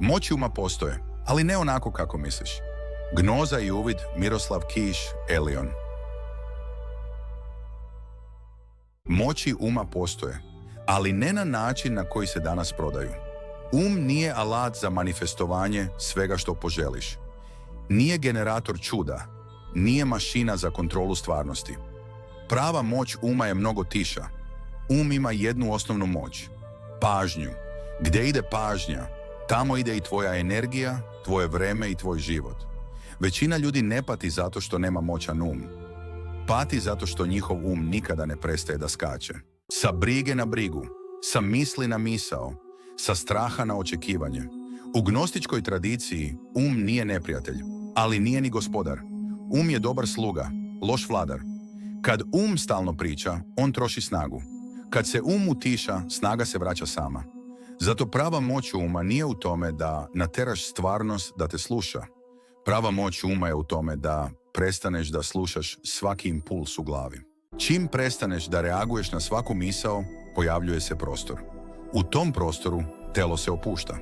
Moć uma postoje, ali ne onako kako misliš. Gnoza i uvid, Miroslav Kiš, Elion. Moći uma postoje, ali ne na način na koji se danas prodaju. Nije alat za manifestovanje svega što poželiš. Nije generator čuda, nije mašina za kontrolu stvarnosti. Prava moć uma je mnogo tiša. Ima jednu osnovnu moć, pažnju. Gdje ide pažnja, tamo ide i tvoja energija, tvoje vreme i tvoj život. Većina ljudi ne pati zato što nema moćan pati zato što njihov nikada ne prestaje da skače. Sa brige na brigu, sa misli na misao, sa straha na očekivanje. U gnostičkoj tradiciji nije neprijatelj, ali nije ni gospodar. Je dobar sluga, loš vladar. Kad stalno priča, on troši snagu. Kad se utiša, snaga se vraća sama. Zato prava moć uma nije u tome da nateraš stvarnost da te sluša. Prava moć uma je u tome da prestaneš da slušaš svaki impuls u glavi. Čim prestaneš da reaguješ na svaku misao, pojavljuje se prostor. U tom prostoru telo se opušta.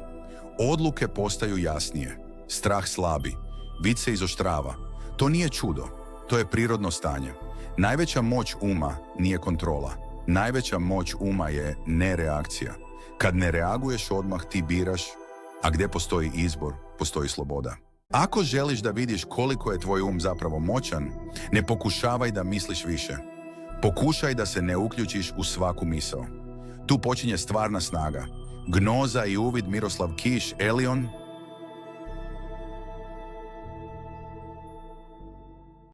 Odluke postaju jasnije, strah slabi, vid se izoštrava. To nije čudo, to je prirodno stanje. Najveća moć uma nije kontrola. Najveća moć uma je nereakcija. Kad ne reaguješ odmah, ti biraš, a gdje postoji izbor, postoji sloboda. Ako želiš da vidiš koliko je tvoj zapravo moćan, ne pokušavaj da misliš više. Pokušaj da se ne uključiš u svaku misao. Tu počinje stvarna snaga. Gnoza i uvid, Miroslav Kiš, Elion,